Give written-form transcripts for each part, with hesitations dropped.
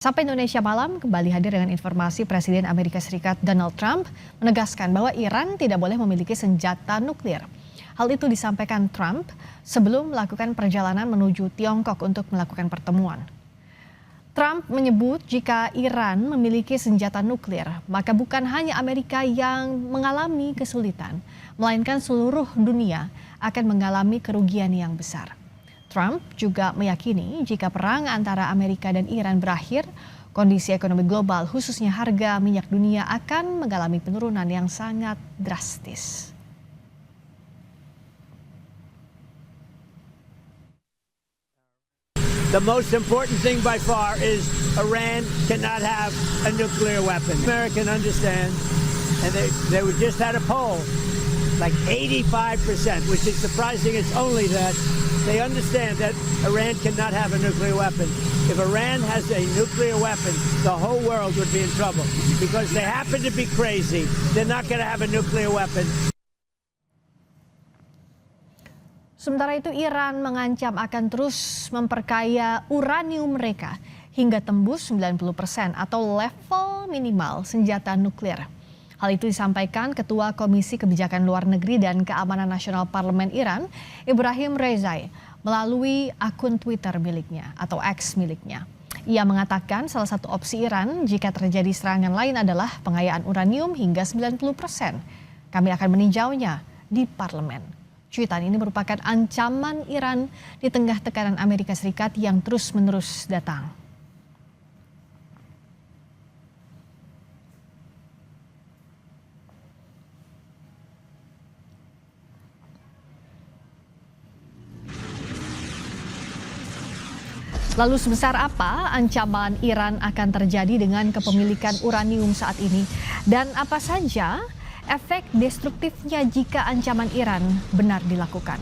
Sampai Indonesia Malam kembali hadir dengan informasi Presiden Amerika Serikat Donald Trump menegaskan bahwa Iran tidak boleh memiliki senjata nuklir. Hal itu disampaikan Trump sebelum melakukan perjalanan menuju Tiongkok untuk melakukan pertemuan. Trump menyebut jika Iran memiliki senjata nuklir, maka bukan hanya Amerika yang mengalami kesulitan, melainkan seluruh dunia akan mengalami kerugian yang besar. Trump juga meyakini jika perang antara Amerika dan Iran berakhir, kondisi ekonomi global khususnya harga minyak dunia akan mengalami penurunan yang sangat drastis. The most important thing by far is Iran cannot have a nuclear weapon. Americans understand, and they just had a poll, like 85%, which is surprising. It's only that. They understand that Iran cannot have a nuclear weapon. If Iran has a nuclear weapon, the whole world would be in trouble because they happen to be crazy. They're not going to have a nuclear weapon. Sementara itu Iran mengancam akan terus memperkaya uranium mereka hingga tembus 90% atau level minimal senjata nuklir. Hal itu disampaikan Ketua Komisi Kebijakan Luar Negeri dan Keamanan Nasional Parlemen Iran, Ibrahim Rezaei, melalui akun Twitter miliknya atau X miliknya. Ia mengatakan salah satu opsi Iran jika terjadi serangan lain adalah pengayaan uranium hingga 90%. Kami akan meninjaunya di parlemen. Cuitan ini merupakan ancaman Iran di tengah tekanan Amerika Serikat yang terus-menerus datang. Lalu sebesar apa ancaman Iran akan terjadi dengan kepemilikan uranium saat ini? Dan apa saja efek destruktifnya jika ancaman Iran benar dilakukan?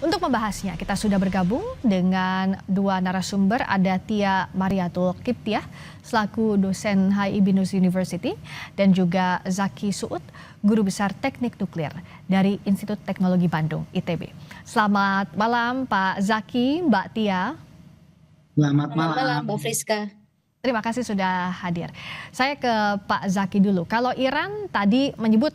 Untuk membahasnya kita sudah bergabung dengan dua narasumber, ada Tia Mariatul Kiptiah selaku dosen HI-Binus University dan juga Zaki Suud, guru besar teknik nuklir dari Institut Teknologi Bandung ITB. Selamat malam Pak Zaki, Mbak Tia. Selamat malam, Mbak Friska. Terima kasih sudah hadir. Saya ke Pak Zaki dulu. Kalau Iran tadi menyebut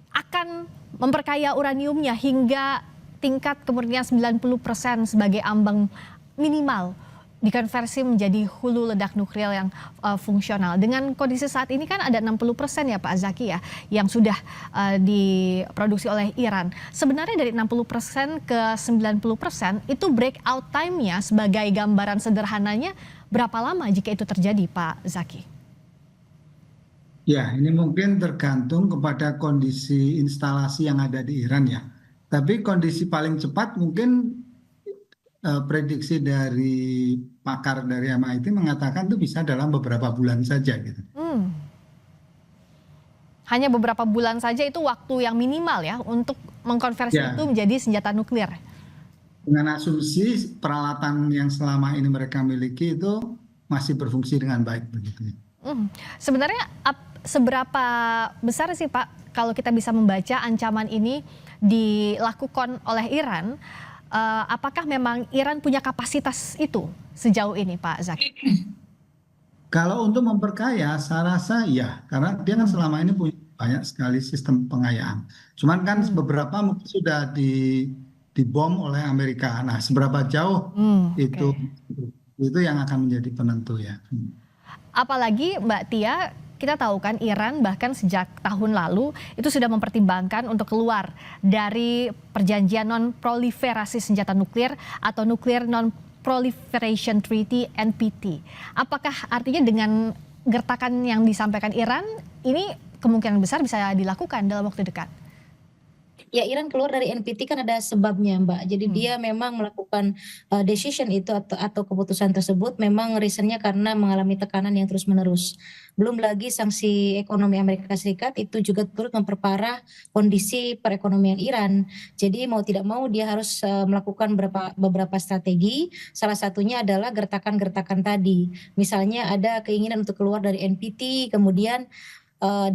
akan memperkaya uraniumnya hingga tingkat kemurnian 90% sebagai ambang minimal dikonversi menjadi hulu ledak nuklir yang fungsional. Dengan kondisi saat ini kan ada 60% ya Pak Zaki ya yang sudah diproduksi oleh Iran. Sebenarnya dari 60% ke 90% itu breakout time-nya sebagai gambaran sederhananya berapa lama jika itu terjadi Pak Zaki? Ya, ini mungkin tergantung kepada kondisi instalasi yang ada di Iran ya. Tapi kondisi paling cepat mungkin prediksi dari pakar dari MIT mengatakan itu bisa dalam beberapa bulan saja gitu. Hanya beberapa bulan saja itu waktu yang minimal ya untuk mengkonversi itu menjadi senjata nuklir. Dengan asumsi peralatan yang selama ini mereka miliki itu masih berfungsi dengan baik begitu. Sebenarnya seberapa besar sih Pak kalau kita bisa membaca ancaman ini dilakukan oleh Iran? Apakah memang Iran punya kapasitas itu sejauh ini Pak Zaki? Kalau untuk memperkaya saya rasa ya, karena dia kan selama ini punya banyak sekali sistem pengayaan. Cuman kan beberapa mungkin sudah dibom oleh Amerika. Nah, seberapa jauh itu yang akan menjadi penentu ya. Apalagi Mbak Tia, kita tahu kan Iran bahkan sejak tahun lalu itu sudah mempertimbangkan untuk keluar dari perjanjian non-proliferasi senjata nuklir atau Nuclear Non-Proliferation Treaty NPT. Apakah artinya dengan gertakan yang disampaikan Iran ini kemungkinan besar bisa dilakukan dalam waktu dekat? Ya, Iran keluar dari NPT kan ada sebabnya, Mbak. Jadi dia memang melakukan decision itu atau keputusan tersebut memang reasonnya karena mengalami tekanan yang terus-menerus. Belum lagi sanksi ekonomi Amerika Serikat itu juga turut memperparah kondisi perekonomian Iran. Jadi mau tidak mau dia harus melakukan beberapa strategi. Salah satunya adalah gertakan-gertakan tadi. Misalnya ada keinginan untuk keluar dari NPT, kemudian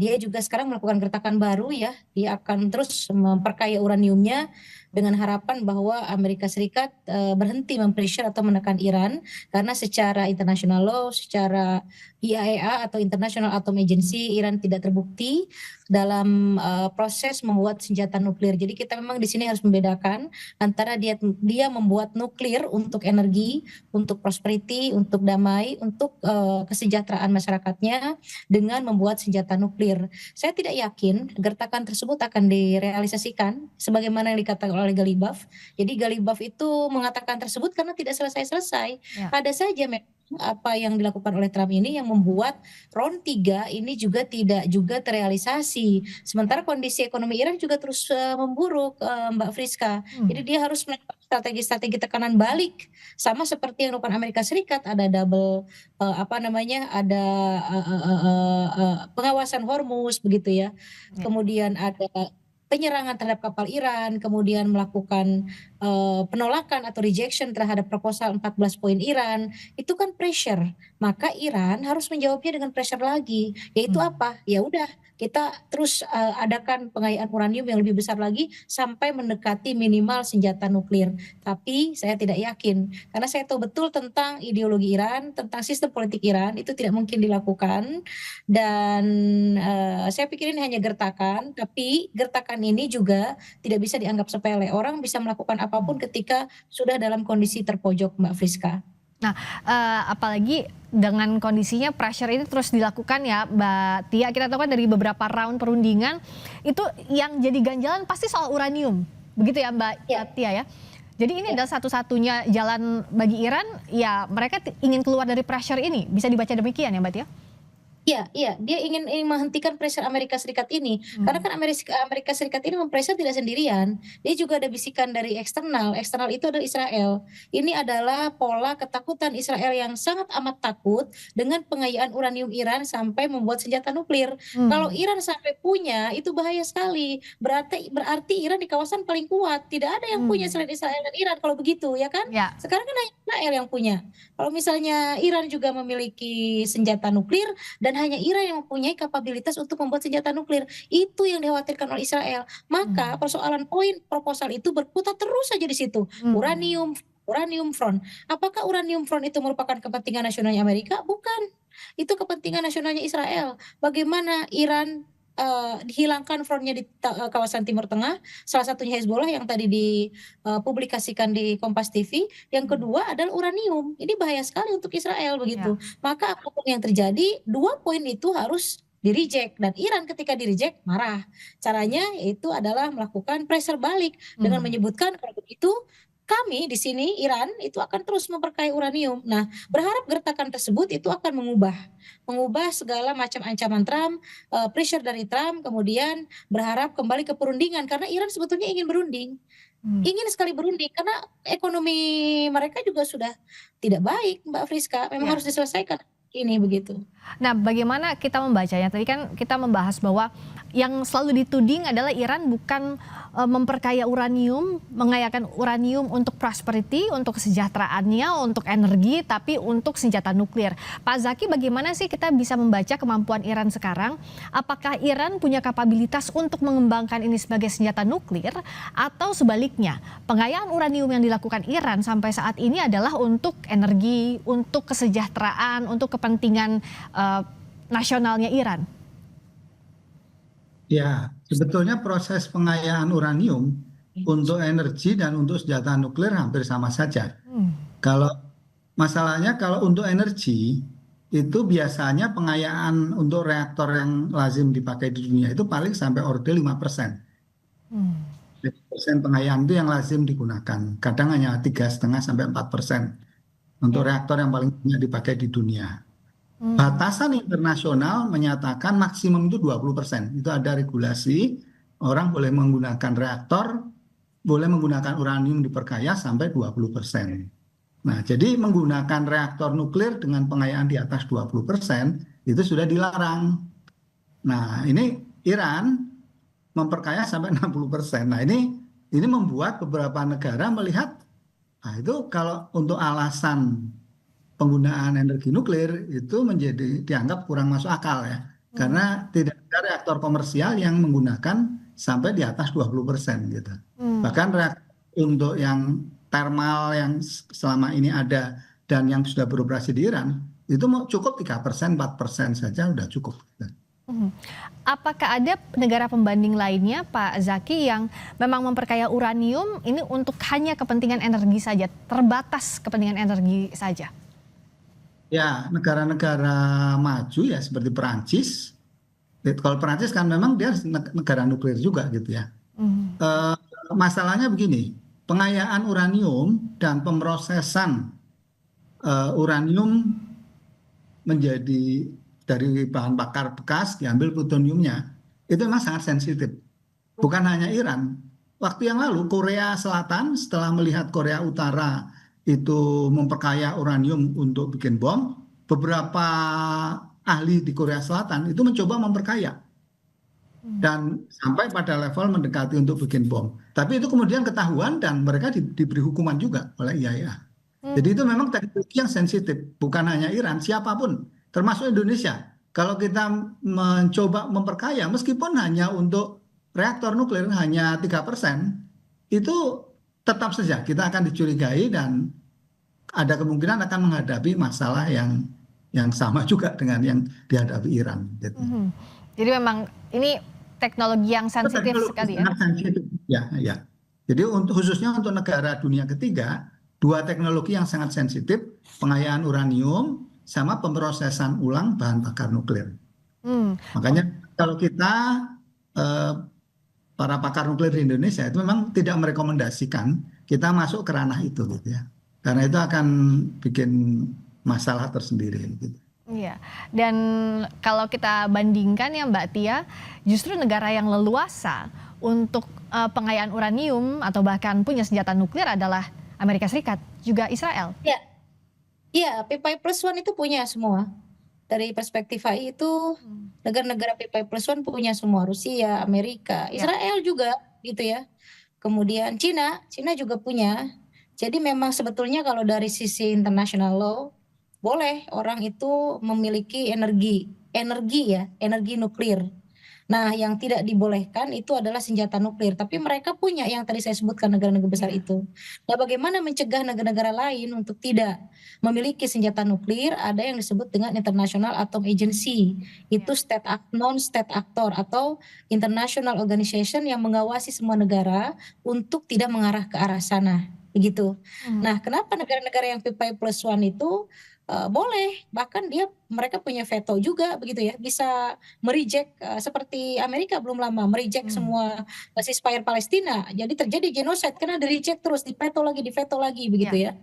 Dia juga sekarang melakukan gertakan baru ya. Dia akan terus memperkaya uraniumnya dengan harapan bahwa Amerika Serikat berhenti mempressure atau menekan Iran karena secara international law, secara IAEA atau International Atom Agency, Iran tidak terbukti dalam proses membuat senjata nuklir. Jadi kita memang di sini harus membedakan antara dia membuat nuklir untuk energi, untuk prosperity, untuk damai, untuk kesejahteraan masyarakatnya dengan membuat senjata nuklir. Saya tidak yakin gertakan tersebut akan direalisasikan sebagaimana yang dikatakan oleh Galibaf. Jadi Galibaf itu mengatakan tersebut karena tidak selesai-selesai. Ya. Ada saja apa yang dilakukan oleh Trump ini yang membuat round 3 ini juga tidak juga terrealisasi. Sementara kondisi ekonomi Iran juga terus memburuk, Mbak Friska. Jadi dia harus melakukan strategi-strategi tekanan balik sama seperti yang dilakukan Amerika Serikat, ada double ada pengawasan Hormuz begitu ya. Ya. Kemudian ada penyerangan terhadap kapal Iran, kemudian melakukan penolakan atau rejection terhadap proposal 14 poin Iran. Itu kan pressure. Maka Iran harus menjawabnya dengan pressure lagi, yaitu apa? Ya udah, kita terus adakan pengayaan uranium yang lebih besar lagi sampai mendekati minimal senjata nuklir. Tapi saya tidak yakin karena saya tahu betul tentang ideologi Iran, tentang sistem politik Iran, itu tidak mungkin dilakukan. Dan saya pikir ini hanya gertakan, tapi gertakan ini juga tidak bisa dianggap sepele. Orang bisa melakukan apapun ketika sudah dalam kondisi terpojok, Mbak Friska. Nah, apalagi dengan kondisinya pressure ini terus dilakukan ya Mbak Tia. Kita tahu kan dari beberapa round perundingan itu yang jadi ganjalan pasti soal uranium. Begitu ya Mbak Tia ya. Jadi ini adalah satu-satunya jalan bagi Iran, ya mereka ingin keluar dari pressure ini. Bisa dibaca demikian ya Mbak Tia? Iya, dia ingin menghentikan pressure Amerika Serikat ini. Karena kan Amerika Serikat ini mempressure tidak sendirian. Dia juga ada bisikan dari eksternal. Eksternal itu adalah Israel. Ini adalah pola ketakutan Israel yang sangat amat takut dengan pengayaan uranium Iran sampai membuat senjata nuklir. Kalau Iran sampai punya, itu bahaya sekali. Berarti Iran di kawasan paling kuat. Tidak ada yang punya selain Israel dan Iran kalau begitu, ya kan? Ya. Sekarang kan hanya Israel yang punya. Kalau misalnya Iran juga memiliki senjata nuklir dan hanya Iran yang mempunyai kapabilitas untuk membuat senjata nuklir. Itu yang dikhawatirkan oleh Israel. Maka persoalan poin proposal itu berputar terus saja di situ. Uranium front. Apakah uranium front itu merupakan kepentingan nasionalnya Amerika? Bukan. Itu kepentingan nasionalnya Israel. Bagaimana Iran dihilangkan frontnya di kawasan Timur Tengah, salah satunya Hezbollah yang tadi dipublikasikan di Kompas TV. Yang kedua adalah uranium. Ini bahaya sekali untuk Israel begitu. Maka apapun yang terjadi, 2 poin itu harus di-reject, dan Iran ketika di-reject marah. Caranya itu adalah melakukan pressure balik dengan menyebutkan kalau begitu kami di sini Iran itu akan terus memperkaya uranium. Nah, berharap gertakan tersebut itu akan mengubah segala macam ancaman Trump, pressure dari Trump, kemudian berharap kembali ke perundingan karena Iran sebetulnya ingin berunding. Ingin sekali berunding karena ekonomi mereka juga sudah tidak baik, Mbak Friska. Memang harus diselesaikan ini begitu. Nah, bagaimana kita membacanya? Tadi kan kita membahas bahwa yang selalu dituding adalah Iran bukan memperkaya uranium, mengayakan uranium untuk prosperity, untuk kesejahteraannya, untuk energi, tapi untuk senjata nuklir. Pak Zaki, bagaimana sih kita bisa membaca kemampuan Iran sekarang? Apakah Iran punya kapabilitas untuk mengembangkan ini sebagai senjata nuklir, atau sebaliknya, pengayaan uranium yang dilakukan Iran sampai saat ini adalah untuk energi, untuk kesejahteraan, untuk kepentingan nasionalnya Iran? Ya, sebetulnya proses pengayaan uranium untuk energi dan untuk senjata nuklir hampir sama saja. Kalau masalahnya kalau untuk energi itu biasanya pengayaan untuk reaktor yang lazim dipakai di dunia itu paling sampai orde 5%. 5% pengayaan itu yang lazim digunakan. Kadang hanya 3,5 sampai 4% untuk reaktor yang paling banyak dipakai di dunia. Batasan internasional menyatakan maksimum itu 20%. Itu ada regulasi, orang boleh menggunakan reaktor, boleh menggunakan uranium diperkaya sampai 20%. Nah, jadi menggunakan reaktor nuklir dengan pengayaan di atas 20% itu sudah dilarang. Nah, ini Iran memperkaya sampai 60%. Nah, ini membuat beberapa negara melihat, nah itu kalau untuk alasan penggunaan energi nuklir itu dianggap kurang masuk akal ya. Karena tidak ada reaktor komersial yang menggunakan sampai di atas 20% gitu. Bahkan reaktor untuk yang thermal yang selama ini ada dan yang sudah beroperasi di Iran itu cukup 3%, 4% saja udah cukup. Apakah ada negara pembanding lainnya, Pak Zaki, yang memang memperkaya uranium ini untuk hanya kepentingan energi saja, terbatas kepentingan energi saja? Ya, negara-negara maju ya seperti Perancis. Kalau Perancis kan memang dia negara nuklir juga gitu ya. Masalahnya begini, pengayaan uranium dan pemrosesan uranium menjadi dari bahan bakar bekas diambil plutoniumnya itu memang sangat sensitif. Bukan hanya Iran. Waktu yang lalu Korea Selatan setelah melihat Korea Utara itu memperkaya uranium untuk bikin bom, beberapa ahli di Korea Selatan itu mencoba memperkaya dan sampai pada level mendekati untuk bikin bom. Tapi itu kemudian ketahuan dan mereka diberi hukuman juga oleh IAEA. Jadi itu memang teknologi yang sensitif, bukan hanya Iran, siapapun, termasuk Indonesia. Kalau kita mencoba memperkaya, meskipun hanya untuk reaktor nuklir hanya 3%, itu tetap saja kita akan dicurigai dan ada kemungkinan akan menghadapi masalah yang sama juga dengan yang dihadapi Iran. Gitu. Jadi memang ini teknologi yang sensitif sekali ya? Sangat sensitif. Ya. Jadi khususnya untuk negara dunia ketiga, dua teknologi yang sangat sensitif, pengayaan uranium sama pemrosesan ulang bahan bakar nuklir. Makanya kalau kita para pakar nuklir di Indonesia itu memang tidak merekomendasikan kita masuk ke ranah itu gitu ya. Karena itu akan bikin masalah tersendiri gitu. Iya, dan kalau kita bandingkan ya Mbak Tia, justru negara yang leluasa untuk pengayaan uranium atau bahkan punya senjata nuklir adalah Amerika Serikat, juga Israel. Iya, P5+1 itu punya semua. Dari perspektif AI itu negara-negara P5+1 punya semua, Rusia, Amerika, Israel juga gitu ya. Kemudian Cina juga punya. Jadi memang sebetulnya kalau dari sisi international law boleh orang itu memiliki energi nuklir. Nah, yang tidak dibolehkan itu adalah senjata nuklir. Tapi mereka punya yang tadi saya sebutkan negara-negara besar itu. Nah, bagaimana mencegah negara-negara lain untuk tidak memiliki senjata nuklir? Ada yang disebut dengan International Atom Agency. Itu non-state actor atau international organization yang mengawasi semua negara untuk tidak mengarah ke arah sana. Begitu. Nah, kenapa negara-negara yang P5+1 itu boleh, bahkan mereka punya veto juga begitu ya, bisa mereject seperti Amerika belum lama mereject semua ceasefire Palestina. Jadi terjadi genocide karena di-reject terus, di-veto lagi begitu ya.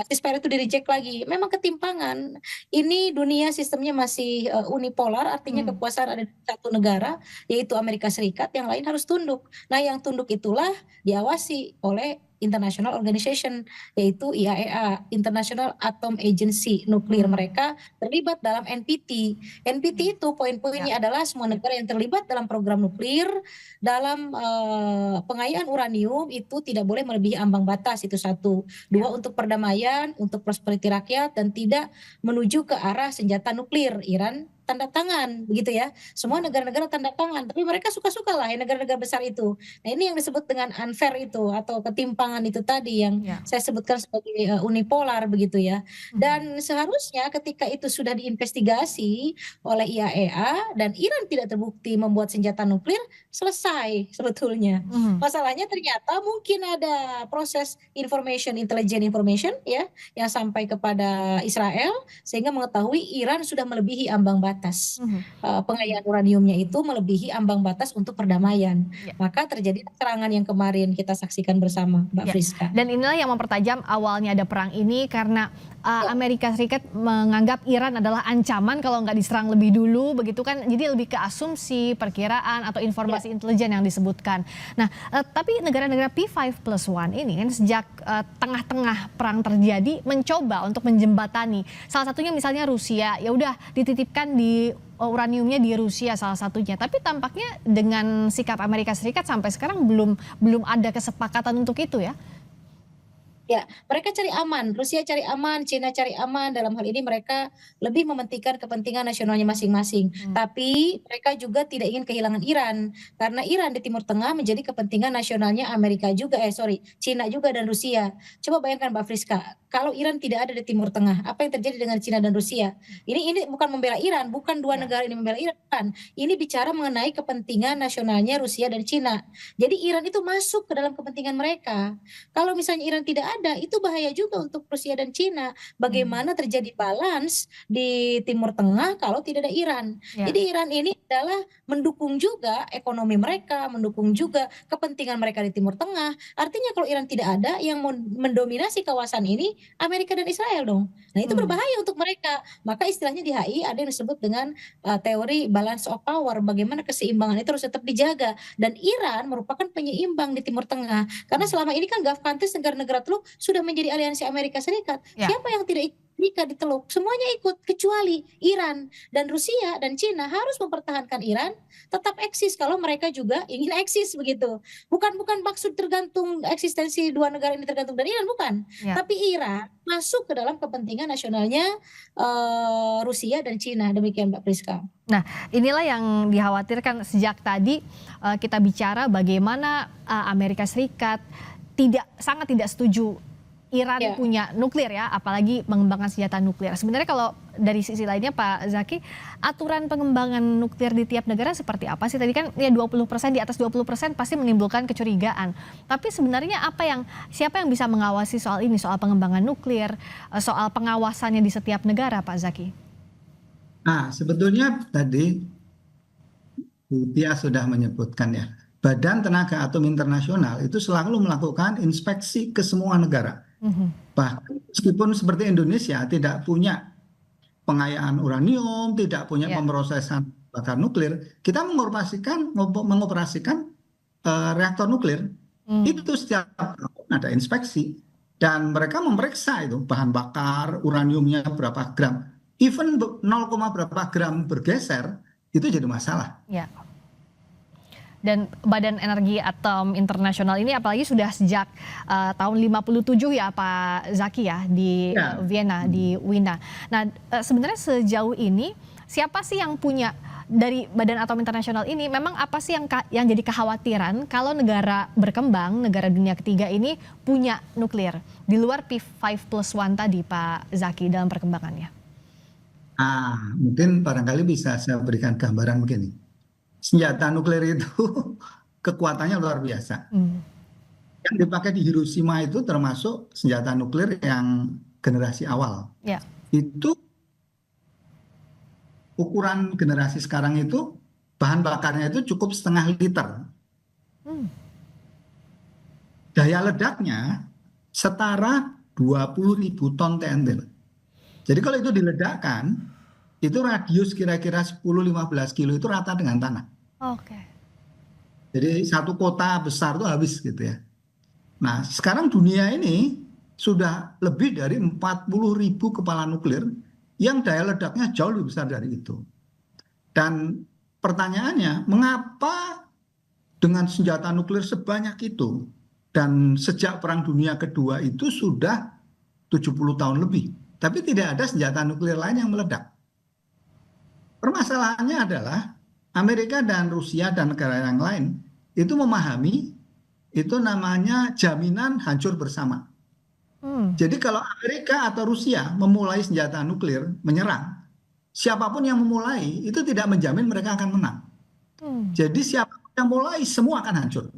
Ceasefire itu di-reject lagi. Memang ketimpangan. Ini dunia sistemnya masih unipolar, artinya kekuasaan ada di satu negara, yaitu Amerika Serikat, yang lain harus tunduk. Nah, yang tunduk itulah diawasi oleh international organization, yaitu IAEA, International Atom Agency nuklir. Mereka terlibat dalam NPT. NPT itu poin-poinnya adalah semua negara yang terlibat dalam program nuklir, dalam pengayaan uranium itu tidak boleh melebihi ambang batas, itu satu. Dua, untuk perdamaian, untuk prosperity rakyat, dan tidak menuju ke arah senjata nuklir. Iran tanda tangan begitu ya, semua negara-negara tanda tangan, tapi mereka suka-suka lah ya negara-negara besar itu. Nah, ini yang disebut dengan unfair itu atau ketimpangan itu tadi yang saya sebutkan sebagai unipolar begitu ya. Dan seharusnya ketika itu sudah diinvestigasi oleh IAEA dan Iran tidak terbukti membuat senjata nuklir, selesai sebetulnya. Masalahnya ternyata mungkin ada proses intelligence information ya yang sampai kepada Israel sehingga mengetahui Iran sudah melebihi ambang batas. Pengayaan uraniumnya itu melebihi ambang batas untuk perdamaian. Maka terjadi serangan yang kemarin kita saksikan bersama, Mbak Friska. Dan inilah yang mempertajam awalnya ada perang ini karena Amerika Serikat menganggap Iran adalah ancaman kalau nggak diserang lebih dulu, begitu kan? Jadi lebih ke asumsi, perkiraan atau informasi intelijen yang disebutkan. Nah, tapi negara-negara P5+1 ini kan sejak tengah-tengah perang terjadi mencoba untuk menjembatani. Salah satunya misalnya Rusia, ya udah dititipkan di uraniumnya di Rusia salah satunya. Tapi tampaknya dengan sikap Amerika Serikat sampai sekarang belum ada kesepakatan untuk itu ya. Ya, mereka cari aman, Rusia cari aman, Cina cari aman, dalam hal ini mereka lebih mementingkan kepentingan nasionalnya masing-masing. Hmm. Tapi mereka juga tidak ingin kehilangan Iran, karena Iran di Timur Tengah menjadi kepentingan nasionalnya Amerika juga, Cina juga dan Rusia. Coba bayangkan Mbak Friska, kalau Iran tidak ada di Timur Tengah, apa yang terjadi dengan Cina dan Rusia? Ini bukan membela Iran, bukan dua Ya. negara ini membela Iran, bukan. Ini bicara mengenai kepentingan nasionalnya Rusia dan Cina. Jadi Iran itu masuk ke dalam kepentingan mereka. Kalau misalnya Iran tidak ada, itu bahaya juga untuk Rusia dan Cina. Bagaimana terjadi balance di Timur Tengah kalau tidak ada Iran? Ya. Jadi Iran ini adalah mendukung juga ekonomi mereka, mendukung juga kepentingan mereka di Timur Tengah. Artinya kalau Iran tidak ada, yang mendominasi kawasan ini Amerika dan Israel dong. Nah itu Hmm. berbahaya untuk mereka. Maka istilahnya di HI ada yang disebut dengan teori balance of power. Bagaimana keseimbangan itu harus tetap dijaga. Dan Iran merupakan penyeimbang di Timur Tengah. Karena selama ini kan Gulf countries, negara-negara Teluk sudah menjadi aliansi Amerika Serikat. Ya. Siapa yang tidak ikut Amerika di Teluk? Semuanya ikut kecuali Iran. Dan Rusia dan Cina harus mempertahankan Iran tetap eksis kalau mereka juga ingin eksis begitu. Bukan maksud tergantung eksistensi dua negara ini tergantung dari Iran, bukan. Ya. Tapi Iran masuk ke dalam kepentingan nasionalnya Rusia dan Cina. Demikian Mbak Priska. Inilah yang dikhawatirkan sejak tadi kita bicara bagaimana Amerika Serikat sangat tidak setuju Iran Ya. punya nuklir ya, apalagi mengembangkan senjata nuklir. Sebenarnya kalau dari sisi lainnya Pak Zaki, aturan pengembangan nuklir di tiap negara seperti apa sih? Tadi kan ya 20%, di atas 20% pasti menimbulkan kecurigaan. Tapi sebenarnya siapa yang bisa mengawasi soal ini, soal pengembangan nuklir, soal pengawasannya di setiap negara Pak Zaki? Nah, sebetulnya tadi Bu Tia sudah menyebutkan ya, Badan Tenaga Atom Internasional itu selalu melakukan inspeksi ke semua negara. Bahkan meskipun seperti Indonesia tidak punya pengayaan uranium, tidak punya Ya. pemrosesan bakar nuklir, kita mengoperasikan reaktor nuklir. Itu setiap tahun ada inspeksi dan mereka memeriksa itu bahan bakar uraniumnya berapa gram. Even 0, berapa gram bergeser itu jadi masalah. Ya. Dan Badan Energi Atom Internasional ini apalagi sudah sejak tahun 57 ya Pak Zaki ya di Ya. Vienna, di Wina. Nah sebenarnya sejauh ini siapa sih yang punya dari Badan Atom Internasional ini, memang apa sih yang jadi kekhawatiran kalau negara berkembang, negara dunia ketiga ini punya nuklir di luar P5+1 tadi Pak Zaki dalam perkembangannya? Mungkin barangkali bisa saya berikan gambaran begini. Senjata nuklir itu kekuatannya luar biasa. Yang dipakai di Hiroshima itu termasuk senjata nuklir yang generasi awal. Ya. Itu ukuran generasi sekarang itu bahan bakarnya itu cukup 0,5 liter. Daya ledaknya setara 20.000 ton TNT. Jadi kalau itu diledakkan, itu radius kira-kira 10-15 kilo itu rata dengan tanah. Oke. Jadi satu kota besar itu habis gitu ya. Nah sekarang dunia ini sudah lebih dari 40.000 kepala nuklir yang daya ledaknya jauh lebih besar dari itu. Dan pertanyaannya, mengapa dengan senjata nuklir sebanyak itu dan sejak Perang Dunia Kedua itu sudah 70 tahun lebih, tapi tidak ada senjata nuklir lain yang meledak? Permasalahannya adalah Amerika dan Rusia dan negara yang lain itu memahami itu namanya jaminan hancur bersama. Jadi kalau Amerika atau Rusia memulai senjata nuklir menyerang, siapapun yang memulai itu tidak menjamin mereka akan menang. Jadi siapapun yang mulai semua akan hancur.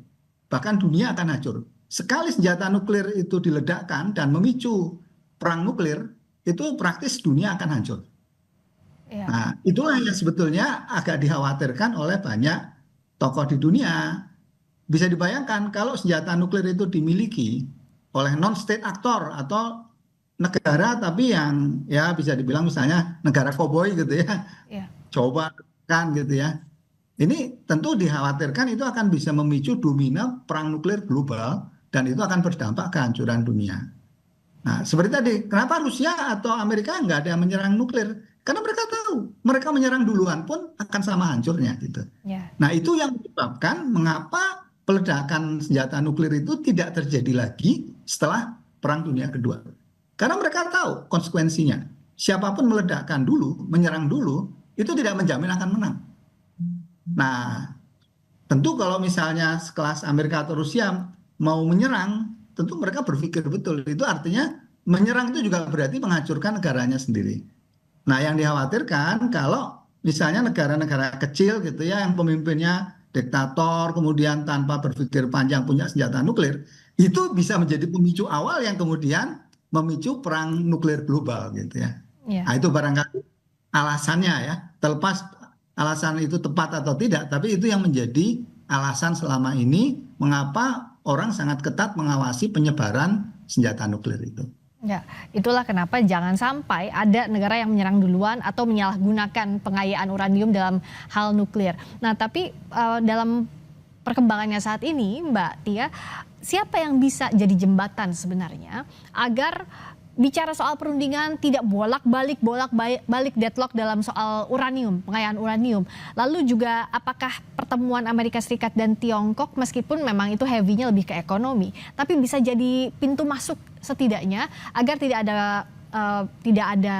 Bahkan dunia akan hancur. Sekali senjata nuklir itu diledakkan dan memicu perang nuklir, itu praktis dunia akan hancur. Ya. Nah, itulah yang sebetulnya agak dikhawatirkan oleh banyak tokoh di dunia. Bisa dibayangkan kalau senjata nuklir itu dimiliki oleh non-state actor atau negara tapi yang ya bisa dibilang misalnya negara koboi gitu ya. Ya. Coba kan gitu ya. Ini tentu dikhawatirkan itu akan bisa memicu domino perang nuklir global dan itu akan berdampak kehancuran dunia. Nah, seperti tadi, kenapa Rusia atau Amerika nggak ada yang menyerang nuklir? Karena mereka tahu, mereka menyerang duluan pun akan sama hancurnya gitu. Ya. Nah, itu yang menyebabkan mengapa peledakan senjata nuklir itu tidak terjadi lagi setelah Perang Dunia Kedua. Karena mereka tahu konsekuensinya. Siapapun meledakkan dulu, menyerang dulu, itu tidak menjamin akan menang. Nah, tentu kalau misalnya sekelas Amerika atau Rusia mau menyerang, tentu mereka berpikir betul. Itu artinya menyerang itu juga berarti menghancurkan negaranya sendiri. Nah, yang dikhawatirkan kalau misalnya negara-negara kecil gitu ya, yang pemimpinnya diktator, kemudian tanpa berpikir panjang punya senjata nuklir, itu bisa menjadi pemicu awal yang kemudian memicu perang nuklir global gitu ya. Ya. Nah, itu barangkali alasannya ya. Terlepas alasan itu tepat atau tidak, tapi itu yang menjadi alasan selama ini mengapa orang sangat ketat mengawasi penyebaran senjata nuklir itu. Ya, itulah kenapa jangan sampai ada negara yang menyerang duluan atau menyalahgunakan pengayaan uranium dalam hal nuklir. Nah, tapi dalam perkembangannya saat ini, Mbak Tia, siapa yang bisa jadi jembatan sebenarnya agar bicara soal perundingan tidak bolak-balik deadlock dalam soal uranium, pengayaan uranium. Lalu juga apakah pertemuan Amerika Serikat dan Tiongkok meskipun memang itu heavy-nya lebih ke ekonomi, tapi bisa jadi pintu masuk setidaknya agar tidak ada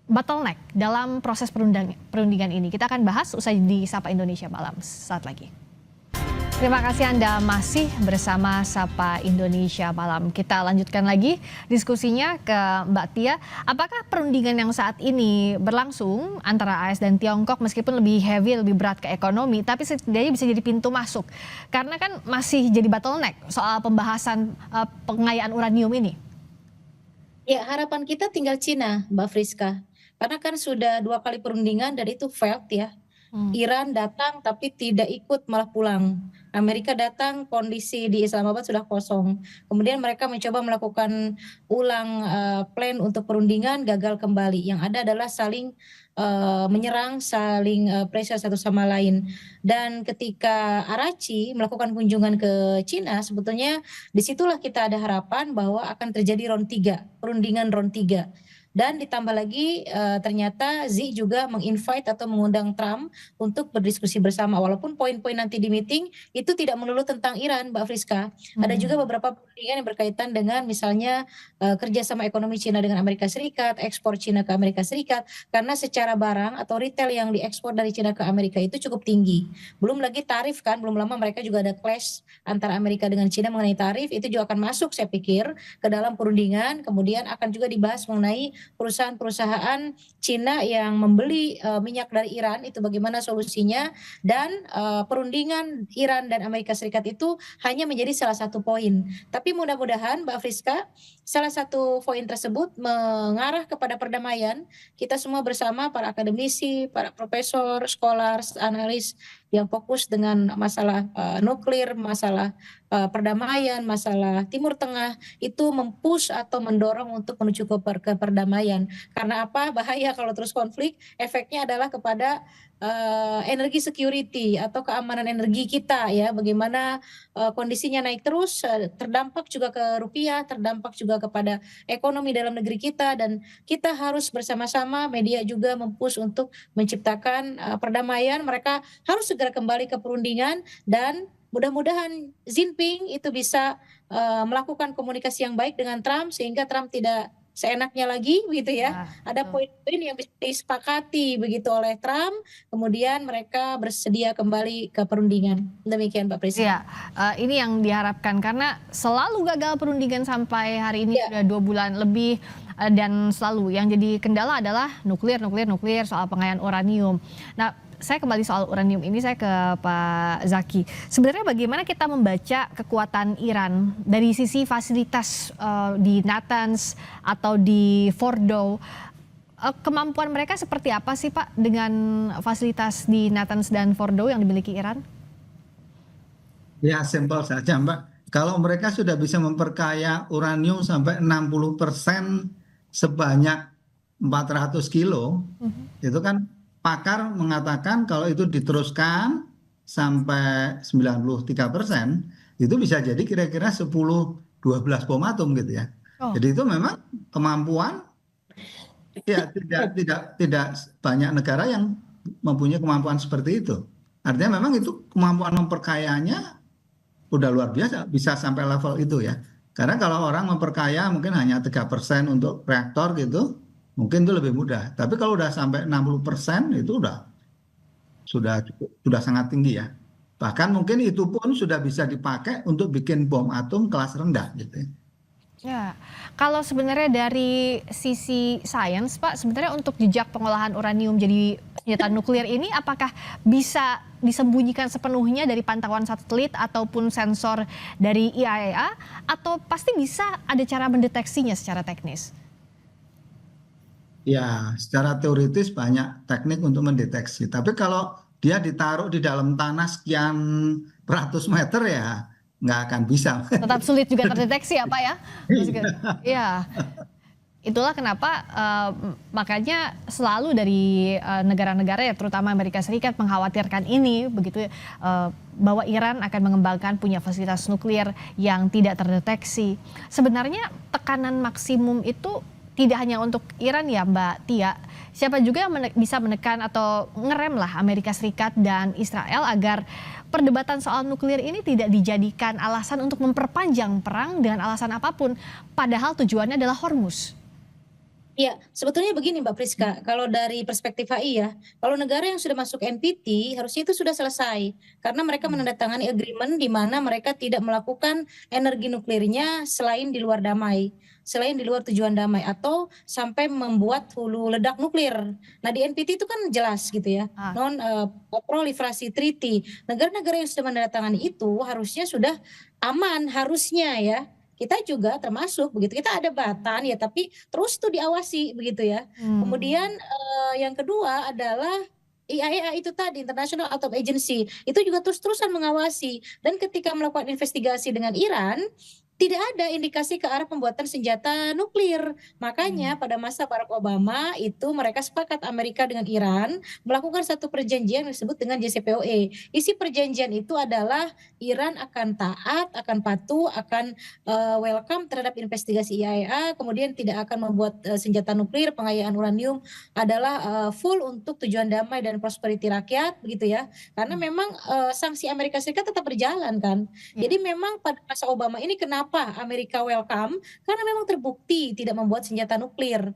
bottleneck dalam proses perundingan ini. Kita akan bahas usai di Sapa Indonesia Malam saat lagi. Terima kasih Anda masih bersama Sapa Indonesia Malam. Kita lanjutkan lagi diskusinya ke Mbak Tia. Apakah perundingan yang saat ini berlangsung antara AS dan Tiongkok meskipun lebih heavy, lebih berat ke ekonomi, tapi setidaknya bisa jadi pintu masuk? Karena kan masih jadi bottleneck soal pembahasan pengayaan uranium ini. Ya, harapan kita tinggal Cina, Mbak Friska. Karena kan sudah 2 kali perundingan dan itu failed ya. Iran datang tapi tidak ikut, malah pulang. Amerika datang, kondisi di Islamabad sudah kosong. Kemudian mereka mencoba melakukan ulang plan untuk perundingan, gagal kembali. Yang ada adalah saling menyerang, saling pressure satu sama lain. Dan ketika Arachi melakukan kunjungan ke Cina, sebetulnya disitulah kita ada harapan bahwa akan terjadi round 3, perundingan round 3. Dan ditambah lagi ternyata Xi juga menginvite atau mengundang Trump untuk berdiskusi bersama. Walaupun poin-poin nanti di meeting itu tidak melulu tentang Iran, Mbak Friska. Ada juga beberapa perundingan yang berkaitan dengan misalnya kerjasama ekonomi Cina dengan Amerika Serikat, ekspor Cina ke Amerika Serikat. Karena secara barang atau retail yang diekspor dari Cina ke Amerika itu cukup tinggi. Belum lagi tarif kan, belum lama mereka juga ada clash antara Amerika dengan Cina mengenai tarif. Itu juga akan masuk saya pikir ke dalam perundingan. Kemudian akan juga dibahas mengenai perusahaan-perusahaan Cina yang membeli minyak dari Iran, itu bagaimana solusinya, dan perundingan Iran dan Amerika Serikat itu hanya menjadi salah satu poin. Tapi mudah-mudahan Mbak Friska, salah satu poin tersebut mengarah kepada perdamaian. Kita semua bersama, para akademisi, para profesor, scholars, analis yang fokus dengan masalah nuklir, masalah perdamaian, masalah Timur Tengah, itu mempush atau mendorong untuk menuju ke perdamaian. Karena apa? Bahaya kalau terus konflik, efeknya adalah kepada energi security atau keamanan energi kita ya. Bagaimana kondisinya naik terus, terdampak juga ke rupiah, terdampak juga kepada ekonomi dalam negeri kita, dan kita harus bersama-sama, media juga mempush untuk menciptakan perdamaian. Mereka harus segera kembali ke perundingan, dan mudah-mudahan Xi Jinping itu bisa melakukan komunikasi yang baik dengan Trump sehingga Trump tidak seenaknya lagi begitu ya. Ada poin-poin yang bisa disepakati begitu oleh Trump, kemudian mereka bersedia kembali ke perundingan. Demikian Mbak Presiden. Ya, ini yang diharapkan karena selalu gagal perundingan sampai hari ini sudah 2 bulan lebih, dan selalu yang jadi kendala adalah nuklir soal pengayaan uranium. Nah, saya kembali soal uranium ini, saya ke Pak Zaki. Sebenarnya bagaimana kita membaca kekuatan Iran dari sisi fasilitas di Natanz atau di Fordow? Kemampuan mereka seperti apa sih Pak dengan fasilitas di Natanz dan Fordow yang dimiliki Iran? Ya, simpel saja Mbak. Kalau mereka sudah bisa memperkaya uranium sampai 60% sebanyak 400 kilo, itu kan pakar mengatakan kalau itu diteruskan sampai 93%, itu bisa jadi kira-kira 10-12 bom atom gitu ya. Jadi itu memang kemampuan, ya tidak banyak negara yang mempunyai kemampuan seperti itu. Artinya memang itu kemampuan memperkayanya udah luar biasa, bisa sampai level itu ya. Karena kalau orang memperkaya mungkin hanya 3% untuk reaktor gitu, mungkin itu lebih mudah. Tapi kalau udah sampai 60% itu sudah sangat tinggi ya. Bahkan mungkin itu pun sudah bisa dipakai untuk bikin bom atom kelas rendah gitu ya. Ya, kalau sebenarnya dari sisi sains, Pak, sebenarnya untuk jejak pengolahan uranium jadi senjata nuklir ini apakah bisa disembunyikan sepenuhnya dari pantauan satelit ataupun sensor dari IAEA atau pasti bisa ada cara mendeteksinya secara teknis? Ya, secara teoritis banyak teknik untuk mendeteksi. Tapi kalau dia ditaruh di dalam tanah sekian ratus meter ya nggak akan bisa. Tetap sulit juga terdeteksi ya Pak ya? Iya. Itulah kenapa makanya selalu dari negara-negara ya terutama Amerika Serikat mengkhawatirkan ini begitu bahwa Iran akan mengembangkan punya fasilitas nuklir yang tidak terdeteksi. Sebenarnya tekanan maksimum itu tidak hanya untuk Iran ya Mbak Tia. Siapa juga yang bisa menekan atau ngerem lah Amerika Serikat dan Israel agar perdebatan soal nuklir ini tidak dijadikan alasan untuk memperpanjang perang dengan alasan apapun. Padahal tujuannya adalah Hormuz. Ya, sebetulnya begini Mbak Priska, kalau dari perspektif HI ya, kalau negara yang sudah masuk NPT harusnya itu sudah selesai karena mereka menandatangani agreement di mana mereka tidak melakukan energi nuklirnya selain di luar damai, selain di luar tujuan damai atau sampai membuat hulu ledak nuklir. Nah, di NPT itu kan jelas gitu ya, non proliferasi treaty. Negara-negara yang sudah menandatangani itu harusnya sudah aman harusnya ya. Kita juga termasuk begitu, kita ada batan ya tapi terus tuh diawasi begitu ya. Kemudian yang kedua adalah IAEA itu tadi, International Atomic Agency, itu juga terus-terusan mengawasi dan ketika melakukan investigasi dengan Iran tidak ada indikasi ke arah pembuatan senjata nuklir. Makanya pada masa Barack Obama itu mereka sepakat Amerika dengan Iran melakukan satu perjanjian yang disebut dengan JCPOA. Isi perjanjian itu adalah Iran akan taat, akan patuh, akan welcome terhadap investigasi IAEA, kemudian tidak akan membuat senjata nuklir, pengayaan uranium adalah full untuk tujuan damai dan prosperity rakyat begitu ya. Karena memang sanksi Amerika Serikat tetap berjalan kan. Jadi memang pada masa Obama ini kenapa Amerika welcome? Karena memang terbukti tidak membuat senjata nuklir,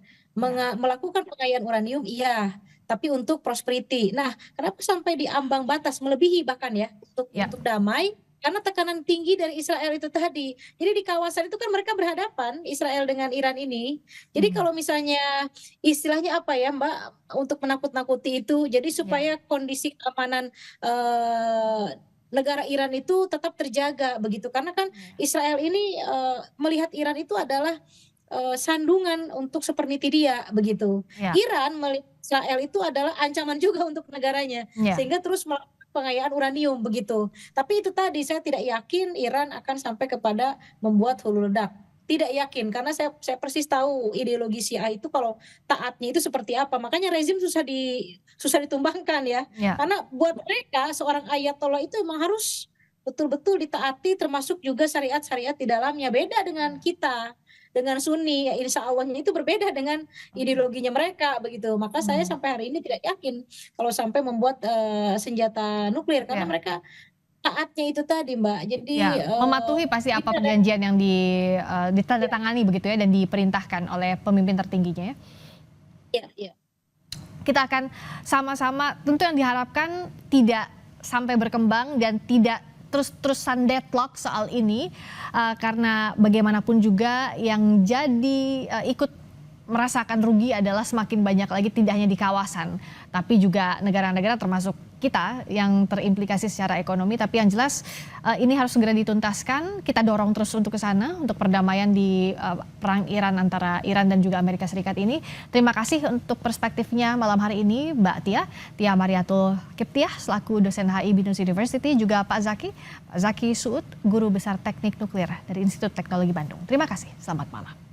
melakukan pengayaan uranium iya, tapi untuk prosperity. Nah, kenapa sampai di ambang batas melebihi bahkan ya untuk damai? Karena tekanan tinggi dari Israel itu tadi. Jadi di kawasan itu kan mereka berhadapan Israel dengan Iran ini. Jadi kalau misalnya istilahnya apa ya Mbak untuk menakut-nakuti itu, jadi supaya kondisi keamanan negara Iran itu tetap terjaga begitu karena kan Israel ini melihat Iran itu adalah sandungan untuk seperti dia begitu. Iran melihat Israel itu adalah ancaman juga untuk negaranya sehingga terus melakukan pengayaan uranium begitu. Tapi itu tadi saya tidak yakin Iran akan sampai kepada membuat hulu ledak. Tidak yakin karena saya persis tahu ideologi Syiah itu kalau taatnya itu seperti apa. Makanya rezim susah ditumbangkan ya. Karena buat mereka seorang ayatollah itu memang harus betul-betul ditaati termasuk juga syariat-syariat di dalamnya. Beda dengan kita, dengan Sunni ya insya Allahnya itu berbeda dengan ideologinya mereka begitu. Maka saya sampai hari ini tidak yakin kalau sampai membuat senjata nuklir karena mereka taatnya itu tadi Mbak. Jadi mematuhi pasti apa perjanjian yang ditandatangani begitu ya dan diperintahkan oleh pemimpin tertingginya ya. Iya. Kita akan sama-sama tentu yang diharapkan tidak sampai berkembang dan tidak terus-terusan deadlock soal ini karena bagaimanapun juga yang jadi ikut merasakan rugi adalah semakin banyak lagi tidak hanya di kawasan tapi juga negara-negara termasuk kita yang terimplikasi secara ekonomi. Tapi yang jelas ini harus segera dituntaskan. Kita dorong terus untuk ke sana untuk perdamaian di perang Iran antara Iran dan juga Amerika Serikat ini. Terima kasih untuk perspektifnya malam hari ini Mbak Tia Mariatul Kiptiah selaku dosen HI Binus University, juga Pak Zaki Suud, guru besar teknik nuklir dari Institut Teknologi Bandung. Terima kasih, selamat malam.